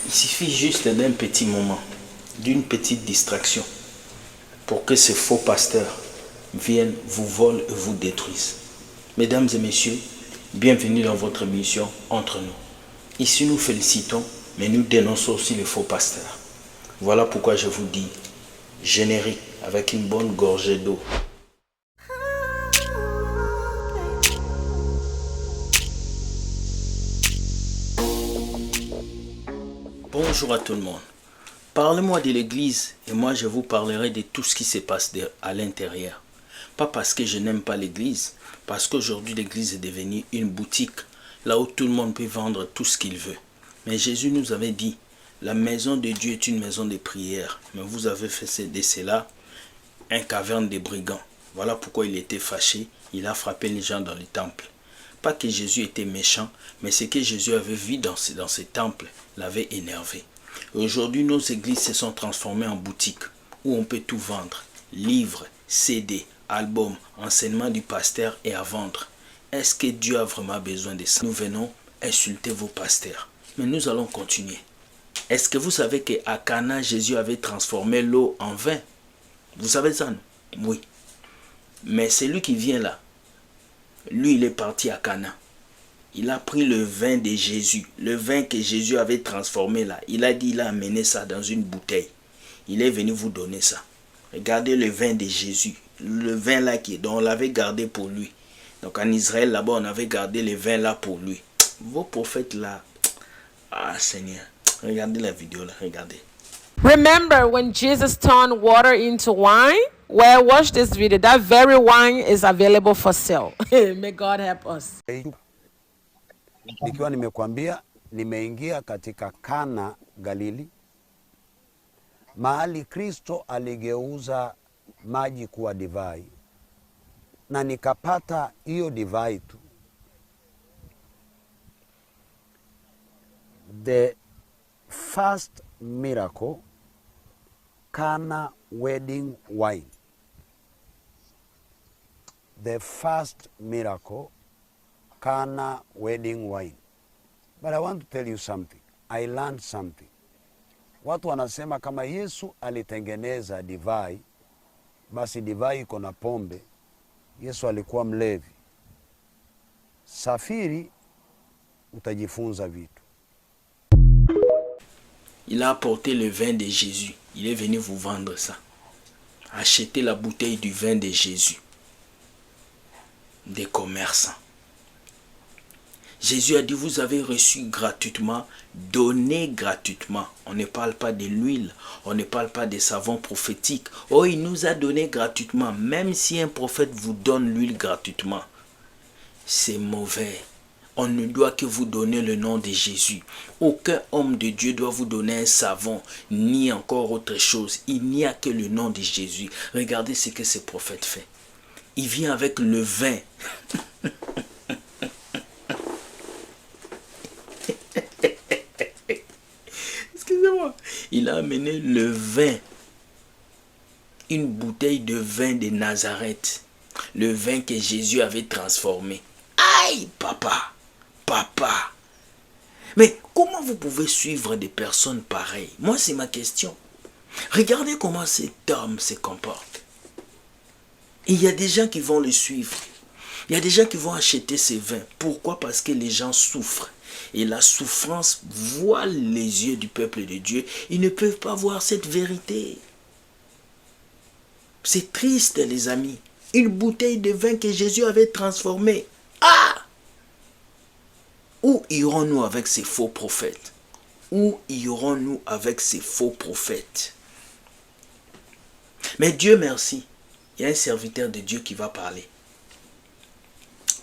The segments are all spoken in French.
Il suffit juste d'un petit moment, d'une petite distraction, pour que ces faux pasteurs viennent, vous volent et vous détruisent. Mesdames et messieurs, bienvenue dans votre émission Entre nous. Ici, nous félicitons, mais nous dénonçons aussi les faux pasteurs. Voilà pourquoi je vous dis, générique, avec une bonne gorgée d'eau. Bonjour à tout le monde. Parlez-moi de l'église et moi je vous parlerai de tout ce qui se passe à l'intérieur. Pas parce que je n'aime pas l'église, parce qu'aujourd'hui l'église est devenue une boutique, là où tout le monde peut vendre tout ce qu'il veut. Mais Jésus nous avait dit, la maison de Dieu est une maison de prière, mais vous avez fait de cela un caverne de brigands. Voilà pourquoi il était fâché, il a frappé les gens dans le temple. Pas que Jésus était méchant, mais ce que Jésus avait vu dans ce temple l'avait énervé. Aujourd'hui, nos églises se sont transformées en boutiques où on peut tout vendre. Livres, CD, albums, enseignements du pasteur et à vendre. Est-ce que Dieu a vraiment besoin de ça? Nous venons insulter vos pasteurs. Mais nous allons continuer. Est-ce que vous savez qu'à Cana, Jésus avait transformé l'eau en vin? Vous savez ça, non? Oui. Mais celui qui vient là, lui, il est parti à Cana. Il a pris le vin de Jésus, le vin que Jésus avait transformé là. Il a dit, il a amené ça dans une bouteille. Il est venu vous donner ça. Regardez le vin de Jésus. Le vin là dont on l'avait gardé pour lui. Donc en Israël là-bas, on avait gardé le vin là pour lui. Vos prophètes là, ah Seigneur, regardez la vidéo là, regardez. Remember when Jesus turned water into wine? Well, watch this video. That very wine is available for sale. May God help us. Nikiwa nimekwambia nimeingia katika Kana Galili, mahali Kristo aligeuza maji kuwa divai, na nikapata hiyo divai tu. The first miracle, Kana wedding wine. The first miracle, Kana wedding wine. But I want to tell you something. I learned something. Watu wanasema kama Yesu alitengeneza divai, basi divai iko na pombe. Yesu alikuwa mlevi. Safiri, utajifunza vitu. Il a apporté le vin de Jésus. Il est venu vous vendre ça. Achetez la bouteille du vin de Jésus. Des commerçants. Jésus a dit, vous avez reçu gratuitement, donné gratuitement. On ne parle pas de l'huile, on ne parle pas des savons prophétiques. Oh, il nous a donné gratuitement. Même si un prophète vous donne l'huile gratuitement, c'est mauvais. On ne doit que vous donner le nom de Jésus. Aucun homme de Dieu doit vous donner un savon, ni encore autre chose. Il n'y a que le nom de Jésus. Regardez ce que ce prophète fait. Il vient avec le vin. Excusez-moi. Il a amené le vin. Une bouteille de vin de Nazareth. Le vin que Jésus avait transformé. Aïe, papa. Papa. Mais comment vous pouvez suivre des personnes pareilles? Moi, c'est ma question. Regardez comment cet homme se comporte. Et il y a des gens qui vont le suivre. Il y a des gens qui vont acheter ces vins. Pourquoi? Parce que les gens souffrent. Et la souffrance voile les yeux du peuple de Dieu. Ils ne peuvent pas voir cette vérité. C'est triste, les amis. Une bouteille de vin que Jésus avait transformée. Ah! Où irons-nous avec ces faux prophètes? Où irons-nous avec ces faux prophètes? Mais Dieu merci, il y a un serviteur de Dieu qui va parler.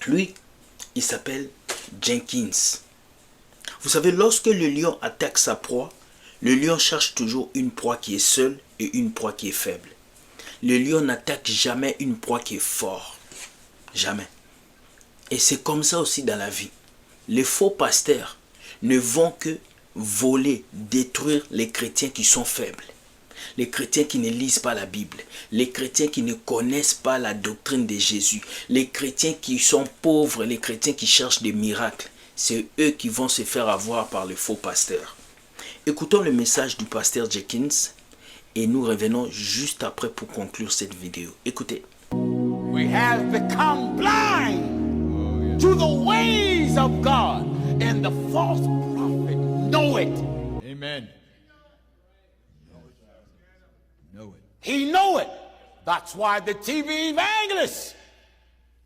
Lui, il s'appelle Jenkins. Vous savez, lorsque le lion attaque sa proie, le lion cherche toujours une proie qui est seule et une proie qui est faible. Le lion n'attaque jamais une proie qui est forte. Jamais. Et c'est comme ça aussi dans la vie. Les faux pasteurs ne vont que voler, détruire les chrétiens qui sont faibles. Les chrétiens qui ne lisent pas la Bible. Les chrétiens qui ne connaissent pas la doctrine de Jésus. Les chrétiens qui sont pauvres, les chrétiens qui cherchent des miracles. C'est eux qui vont se faire avoir par les faux pasteurs. Écoutons le message du pasteur Jenkins et nous revenons juste après pour conclure cette vidéo. Écoutez. We have become blind to the ways of God, and the false prophet know it. Amen. Know it. He know it. That's why the TV evangelist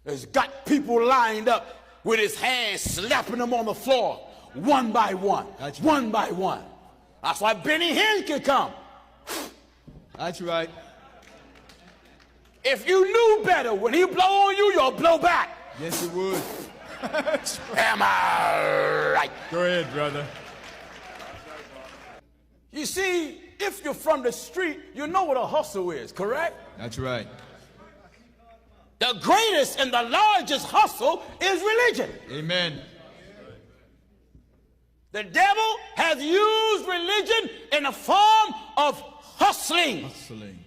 has got people lined up with his hands slapping them on the floor one by one, That's one by one. That's why Benny Hinn can come. That's right. If you knew better, when he blow on you, you'll blow back. Yes, it would. That's right. Am I right? Go ahead, brother. You see, if you're from the street, you know what a hustle is, correct? That's right. The greatest and the largest hustle is religion. Amen. The devil has used religion in a form of hustling. Hustling.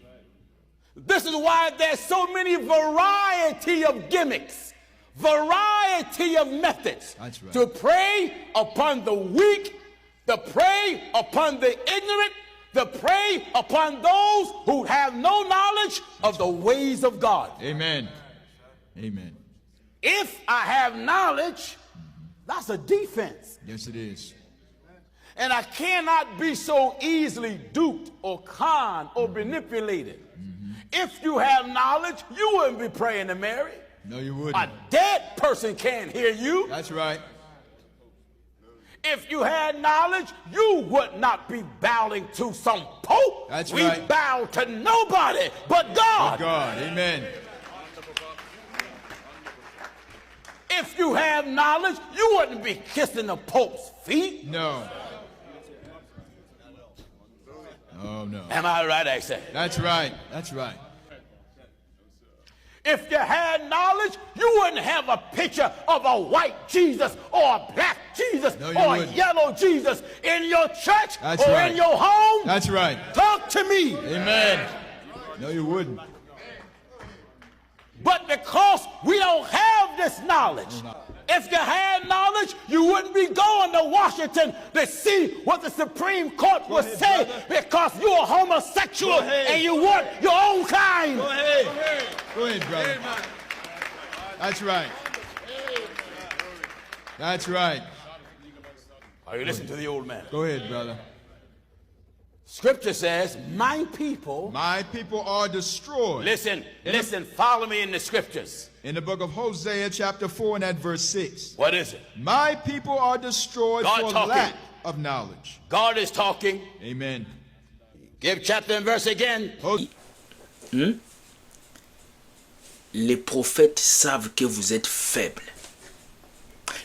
This is why there's so many variety of gimmicks, variety of methods That's right. to prey upon the weak, to prey upon the ignorant, to prey upon those who have no knowledge of the ways of God. Amen. Amen. If I have knowledge, that's a defense. Yes, it is. And I cannot be so easily duped or conned or manipulated. If you have knowledge, you wouldn't be praying to Mary. No, you wouldn't. A dead person can't hear you. That's right. If you had knowledge, you would not be bowing to some pope. That's we right. bow to nobody but God. God. Amen. If you have knowledge, you wouldn't be kissing the pope's feet. No. Oh, no. Am I right, I say? That's right. That's right. If you had knowledge, you wouldn't have a picture of a white Jesus or a black Jesus No, you or a wouldn't. yellow Jesus in your church That's or right. in your home. That's right. Talk to me. Amen. No, you wouldn't. But because we don't have this knowledge, if you had knowledge, you wouldn't be going to Washington to see what the Supreme Court would ahead, say brother. because you're homosexual Go ahead. and you want your own kind. Go ahead. Go ahead, brother. That's right. That's right. Are you listening to the old man? Go ahead, brother. Scripture says, my people, My people are destroyed. listen, follow me in the scriptures. In the book of Hosea, chapter 4, and at verse 6. What is it? My people are destroyed God for talking. lack of knowledge. God is talking. Amen. Give chapter and verse again. Les prophètes savent que vous êtes faibles.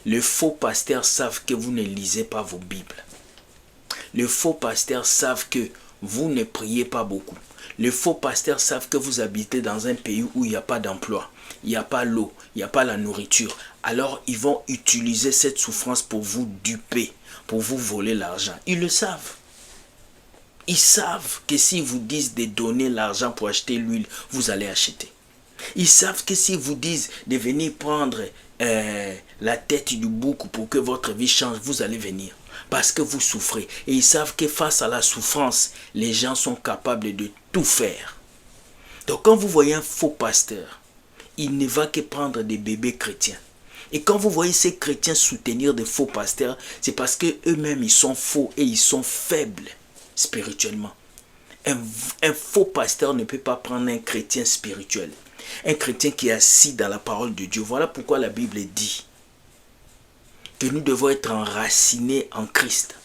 Les faux pasteurs savent que vous ne lisez pas vos Bibles. Les faux pasteurs savent que vous ne priez pas beaucoup. Les faux pasteurs savent que vous habitez dans un pays où il n'y a pas d'emploi, il n'y a pas l'eau, il n'y a pas la nourriture. Alors ils vont utiliser cette souffrance pour vous duper, pour vous voler l'argent. Ils le savent. Ils savent que s'ils vous disent de donner l'argent pour acheter l'huile, vous allez acheter. Ils savent que s'ils vous disent de venir prendre la tête du bouc pour que votre vie change, vous allez venir. Parce que vous souffrez. Et ils savent que face à la souffrance, les gens sont capables de tout faire. Donc quand vous voyez un faux pasteur, il ne va que prendre des bébés chrétiens. Et quand vous voyez ces chrétiens soutenir des faux pasteurs, c'est parce qu'eux-mêmes ils sont faux et ils sont faibles spirituellement. Un faux pasteur ne peut pas prendre un chrétien spirituel. Un chrétien qui est assis dans la parole de Dieu. Voilà pourquoi la Bible dit que nous devons être enracinés en Christ,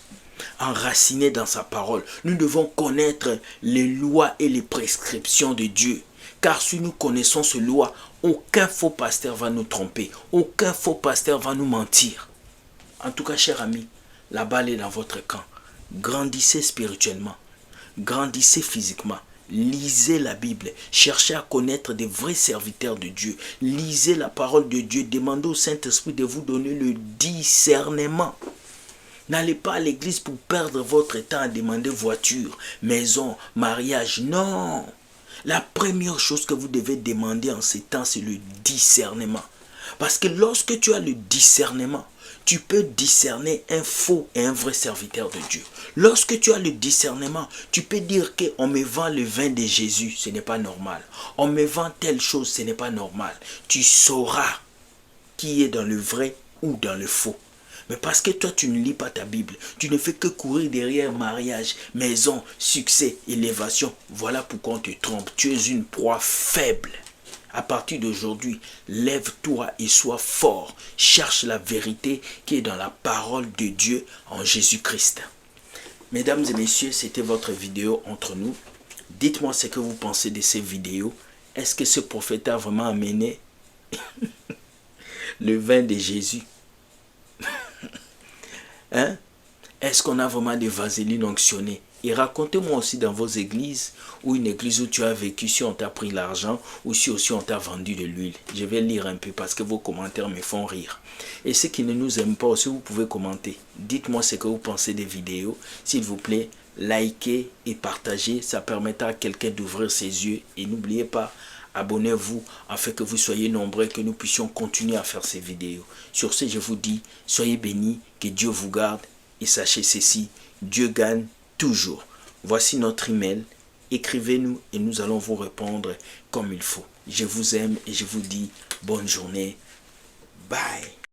enracinés dans sa parole. Nous devons connaître les lois et les prescriptions de Dieu. Car si nous connaissons ces lois, aucun faux pasteur va nous tromper. Aucun faux pasteur va nous mentir. En tout cas, chers amis, la balle est dans votre camp. Grandissez spirituellement. Grandissez physiquement. Lisez la Bible, cherchez à connaître des vrais serviteurs de Dieu. Lisez la parole de Dieu, demandez au Saint-Esprit de vous donner le discernement. N'allez pas à l'église pour perdre votre temps à demander voiture, maison, mariage. Non, la première chose que vous devez demander en ces temps, c'est le discernement. Parce que lorsque tu as le discernement, tu peux discerner un faux et un vrai serviteur de Dieu. Lorsque tu as le discernement, tu peux dire qu'on me vend le vin de Jésus, ce n'est pas normal. On me vend telle chose, ce n'est pas normal. Tu sauras qui est dans le vrai ou dans le faux. Mais parce que toi, tu ne lis pas ta Bible, tu ne fais que courir derrière mariage, maison, succès, élévation. Voilà pourquoi on te trompe. Tu es une proie faible. À partir d'aujourd'hui, lève-toi et sois fort. Cherche la vérité qui est dans la parole de Dieu en Jésus-Christ. Mesdames et messieurs, c'était votre vidéo entre nous. Dites-moi ce que vous pensez de ces vidéos. Est-ce que ce prophète a vraiment amené le vin de Jésus? Hein? Est-ce qu'on a vraiment des vaseline onctionnées? Et racontez-moi aussi dans vos églises, ou une église où tu as vécu, si on t'a pris l'argent, ou si aussi on t'a vendu de l'huile. Je vais lire un peu parce que vos commentaires me font rire. Et ceux qui ne nous aiment pas aussi, vous pouvez commenter. Dites-moi ce que vous pensez des vidéos. S'il vous plaît, likez et partagez. Ça permettra à quelqu'un d'ouvrir ses yeux. Et n'oubliez pas, abonnez-vous afin que vous soyez nombreux et que nous puissions continuer à faire ces vidéos. Sur ce, je vous dis, soyez bénis, que Dieu vous garde. Et sachez ceci, Dieu gagne toujours. Voici notre email. Écrivez-nous et nous allons vous répondre comme il faut. Je vous aime et je vous dis bonne journée. Bye.